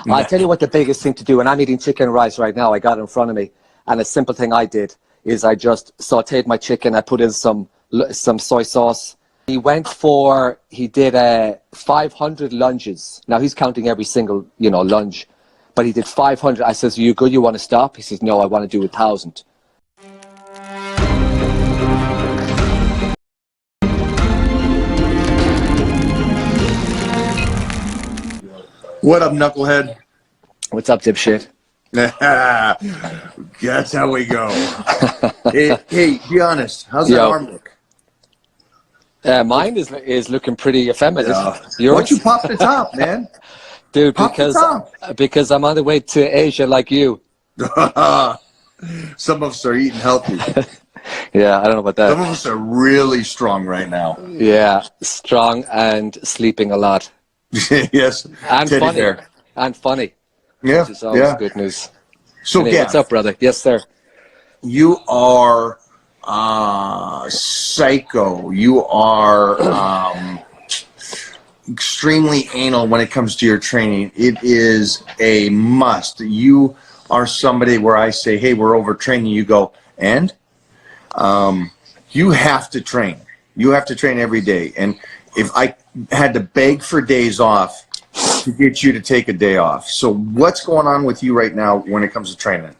I'll tell you what the biggest thing to do, and I'm eating chicken and rice right now. I got it in front of me. And a simple thing I did is I just sauteed my chicken. I put in some soy sauce. He did 500 lunges. Now he's counting every single, lunge. But he did 500. I says, you good? You want to stop? He says, no, I want to do 1,000. What up, knucklehead? What's up, dipshit? That's how we go. hey, be honest. How's that arm look? Mine is looking pretty effeminate. Why don't you pop the top, man? Dude, pop because I'm on the way to Asia like you. Some of us are eating healthy. Yeah, I don't know about that. Some of us are really strong right now. Yeah, strong and sleeping a lot. Yes, and Teddy funny. Bear. And funny. Yeah, which is always good news. So, anyway, what's up, brother? Yes, sir. You are psycho. You are extremely anal when it comes to your training. It is a must. You are somebody where I say, hey, we're overtraining. You go, and you have to train. You have to train every day. And if I had to beg for days off to get you to take a day off. So what's going on with you right now when it comes to training?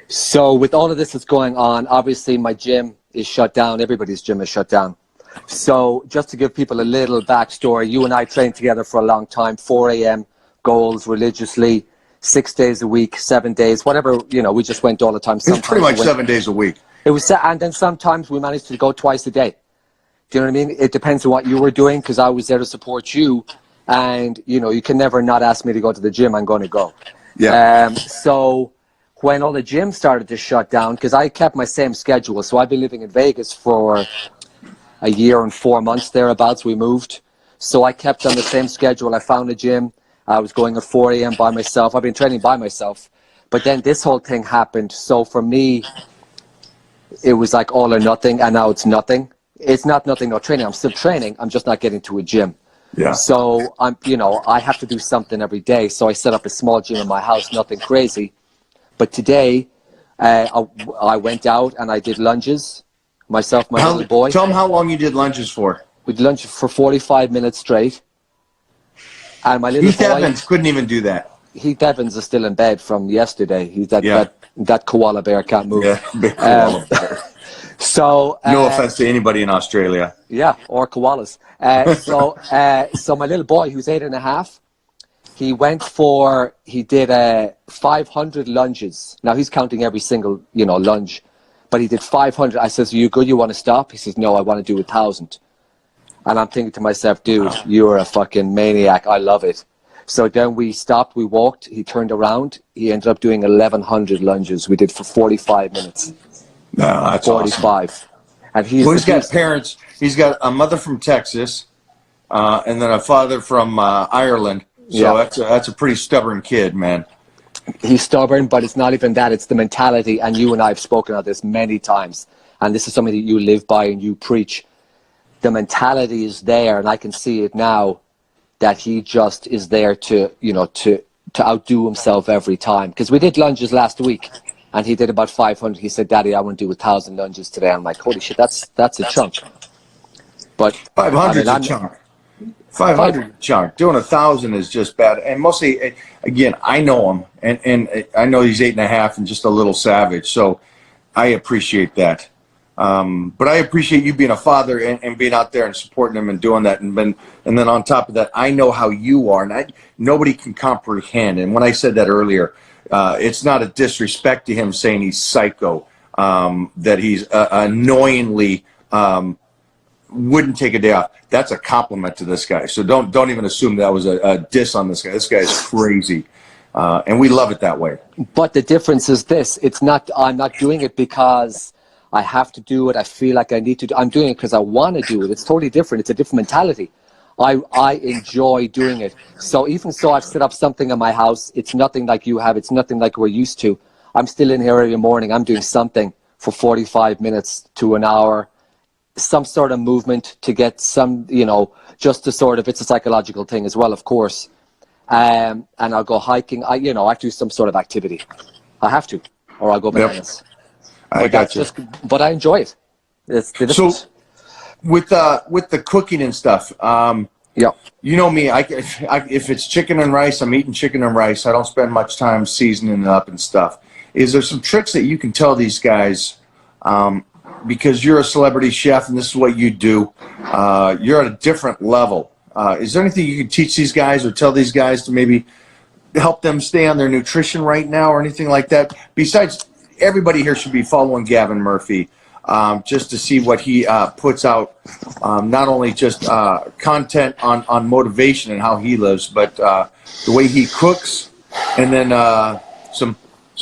So with all of this that's going on, obviously my gym is shut down. Everybody's gym is shut down. So just to give people a little backstory, you and I trained together for a long time, 4 a.m. goals religiously, 6 days a week, 7 days, whatever, we just went all the time. It's pretty much 7 days a week. It was, and then sometimes we managed to go twice a day. Do you know what I mean? It depends on what you were doing, because I was there to support you. And, you can never not ask me to go to the gym. I'm going to go. Yeah. So when all the gyms started to shut down, because I kept my same schedule. So I've been living in Vegas for a year and 4 months thereabouts. We moved. So I kept on the same schedule. I found a gym. I was going at 4 a.m. by myself. I've been training by myself. But then this whole thing happened. So for me, it was like all or nothing. And now it's nothing. It's not nothing, no training. I'm still training. I'm just not getting to a gym. Yeah. So I have to do something every day. So I set up a small gym in my house, nothing crazy. But today, I went out and I did lunges. Myself, my little boy. Tell them how long you did lunges for. We did lunges for 45 minutes straight. And my little Heath Evans couldn't even do that. Heath Evans is still in bed from yesterday. He's that koala bear can't move. Yeah, big koala bear. So no offense to anybody in Australia. Yeah, or koalas. So my little boy, who's 8.5, he did 500 lunges. Now he's counting every single lunge, but he did 500. I says, you good? You want to stop? He says, no, I want to do 1,000. And I'm thinking to myself, dude, you're a fucking maniac. I love it. So then we stopped, we walked, he turned around, he ended up doing 1,100 lunges. We did for 45 minutes. No, that's 45. Awesome. And he's got parents. He's got a mother from Texas, and then a father from Ireland. So that's a pretty stubborn kid, man. He's stubborn, but it's not even that. It's the mentality. And you and I have spoken about this many times. And this is something that you live by and you preach. The mentality is there, and I can see it now, that he just is there to outdo himself every time. Because we did lunges last week. And he did about 500. He said, Daddy, I want to do 1,000 lunges today. I'm like, holy shit, that's a chunk. But 500 is a chunk. 500 is a chunk. Doing 1,000 is just bad. And mostly, again, I know him. And I know he's 8.5 and just a little savage. So I appreciate that. But I appreciate you being a father and being out there and supporting him and doing that. And then on top of that, I know how you are. And nobody can comprehend. And when I said that earlier, it's not a disrespect to him saying he's psycho, that he's annoyingly wouldn't take a day off. That's a compliment to this guy. So don't even assume that was a diss on this guy. This guy's crazy, and we love it that way. But the difference is this: I'm not doing it because I have to do it. I feel like I need to. I'm doing it because I want to do it. It's totally different. It's a different mentality. I enjoy doing it. So even so, I've set up something in my house. It's nothing like you have. It's nothing like we're used to. I'm still in here every morning. I'm doing something for 45 minutes to an hour, some sort of movement to get some, just to sort of, it's a psychological thing as well, of course. and I'll go hiking. I do some sort of activity. I have to, or I'll go bananas. I But got you. but I enjoy it. It's the So difference. with the cooking and stuff, Yeah. you know me. If it's chicken and rice, I'm eating chicken and rice. I don't spend much time seasoning it up and stuff. Is there some tricks that you can tell these guys? Because you're a celebrity chef and this is what you do. You're at a different level. Is there anything you can teach these guys or tell these guys to maybe help them stay on their nutrition right now or anything like that? Besides, everybody here should be following Gavin Murphy just to see what he puts out, not only just content on motivation and how he lives, but the way he cooks, and then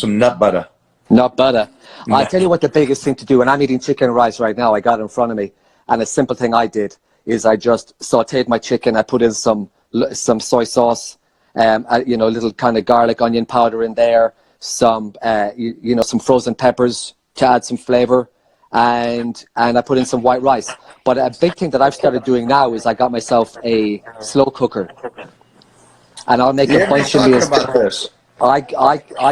some nut butter. Not butter. I'll tell you what the biggest thing to do, and I'm eating chicken and rice right now. I got it in front of me. And a simple thing I did is I just sauteed my chicken. I put in some soy sauce, a little kind of garlic, onion powder in there, some some frozen peppers to add some flavor, and I put in some white rice. But a big thing that I've started doing now is I got myself a slow cooker, and I'll make a bunch of meals. About this. I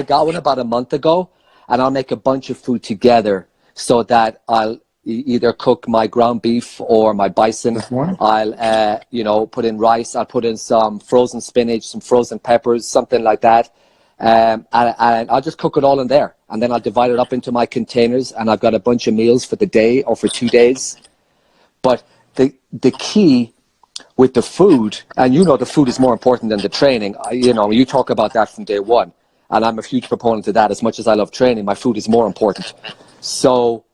got one about a month ago, and I'll make a bunch of food together so that I'll either cook my ground beef or my bison. I'll put in rice. I'll put in some frozen spinach, some frozen peppers, something like that. And I'll just cook it all in there, and then I'll divide it up into my containers, and I've got a bunch of meals for the day or for 2 days. But the key with the food, and the food is more important than the training. You talk about that from day one, and I'm a huge proponent of that. As much as I love training, my food is more important. So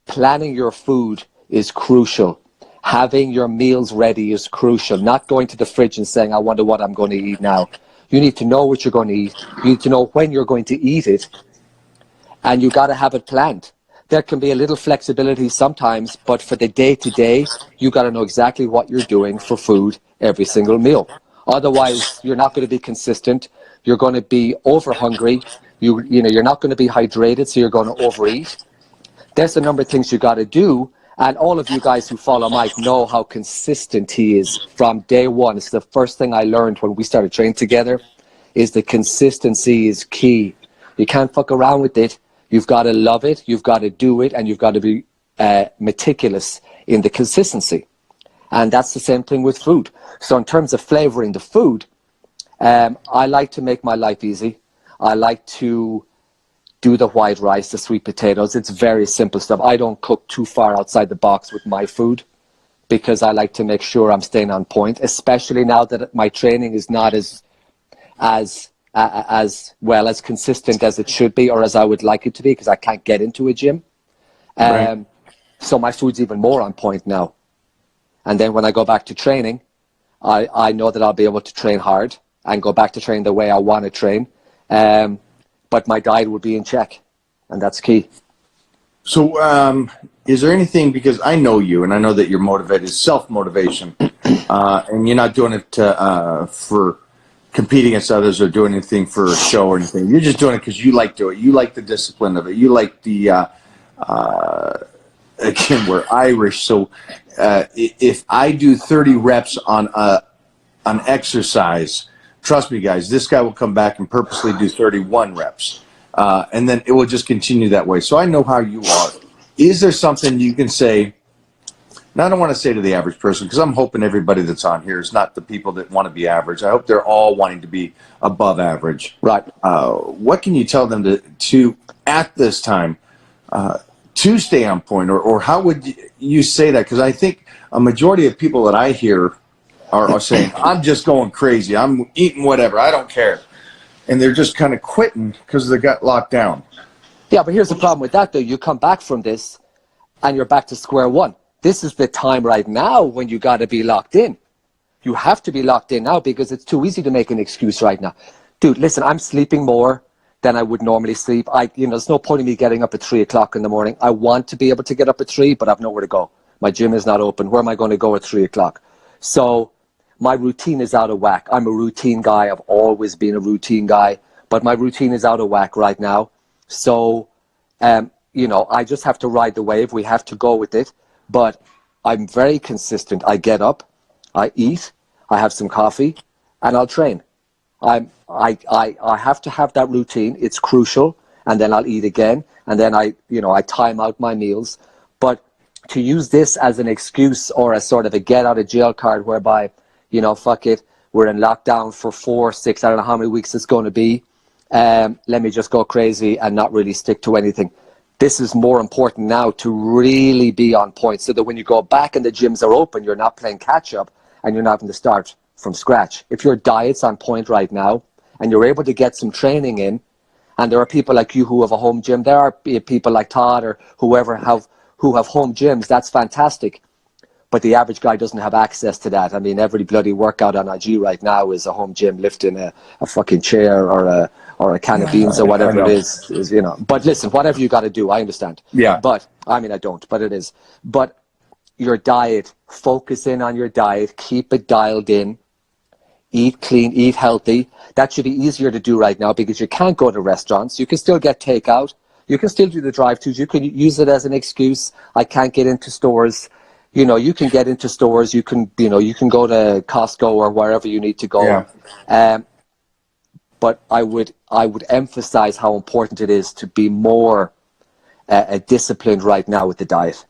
planning your food is crucial. Having your meals ready is crucial. Not going to the fridge and saying, I wonder what I'm going to eat now. You need to know what you're going to eat. You need to know when you're going to eat it, and you got to have it planned. There can be a little flexibility sometimes, but for the day-to-day, you got to know exactly what you're doing for food every single meal. Otherwise, you're not going to be consistent. You're going to be over-hungry. You're not going to be hydrated, so you're going to overeat. There's a number of things you got to do, and all of you guys who follow Mike know how consistent he is from day one. It's the first thing I learned when we started training together, is the consistency is key. You can't fuck around with it. You've got to love it, you've got to do it, and you've got to be meticulous in the consistency. And that's the same thing with food. So in terms of flavoring the food, I like to make my life easy. I like to do the white rice, the sweet potatoes. It's very simple stuff. I don't cook too far outside the box with my food because I like to make sure I'm staying on point, especially now that my training is not as well as consistent as it should be, or as I would like it to be, because I can't get into a gym. Right. So my food's even more on point now. And then when I go back to training, I know that I'll be able to train hard and go back to train the way I want to train. But my diet would be in check, and that's key. So is there anything, because I know you and I know that you're motivated, self-motivation, and you're not doing it for compete against others or do anything for a show or anything. You're just doing it because you like doing it. You like the discipline of it. You like the, again, we're Irish. So if I do 30 reps on an exercise, trust me, guys, this guy will come back and purposely do 31 reps. And then it will just continue that way. So I know how you are. Is there something you can say? Now, I don't want to say to the average person, because I'm hoping everybody that's on here is not the people that want to be average. I hope they're all wanting to be above average. Right. What can you tell them to at this time, to stay on point? Or how would you say that? Because I think a majority of people that I hear are saying, I'm just going crazy. I'm eating whatever. I don't care. And they're just kind of quitting because they got locked down. Yeah, but here's the problem with that, though. You come back from this and you're back to square one. This is the time right now when you got to be locked in. You have to be locked in now because it's too easy to make an excuse right now. Dude, listen, I'm sleeping more than I would normally sleep. There's no point in me getting up at 3 o'clock in the morning. I want to be able to get up at 3, but I've nowhere to go. My gym is not open. Where am I going to go at 3 o'clock? So my routine is out of whack. I'm a routine guy. I've always been a routine guy, but my routine is out of whack right now. So, I just have to ride the wave. We have to go with it. But I'm very consistent. I get up, I eat, I have some coffee, and I'll train. I have to have that routine. It's crucial, and then I'll eat again, and then I time out my meals. But to use this as an excuse or as sort of a get out of jail card, whereby, fuck it, we're in lockdown for 4, 6, I don't know how many weeks it's going to be. Let me just go crazy and not really stick to anything. This is more important now to really be on point, so that when you go back and the gyms are open, you're not playing catch up and you're not having to start from scratch. If your diet's on point right now and you're able to get some training in, and there are people like you who have a home gym, there are people like Todd or whoever who have home gyms, that's fantastic. But the average guy doesn't have access to that. I mean, every bloody workout on IG right now is a home gym lifting a fucking chair or a can of beans or whatever it is. But listen, whatever you got to do, I understand. Yeah. But, I mean, I don't, but it is. But your diet, focus in on your diet, keep it dialed in, eat clean, eat healthy. That should be easier to do right now because you can't go to restaurants. You can still get takeout. You can still do the drive-thrus. You can use it as an excuse. I can't get into stores. You can get into stores. You can go to Costco or wherever you need to go. Yeah. But I would emphasize how important it is to be more disciplined right now with the diet.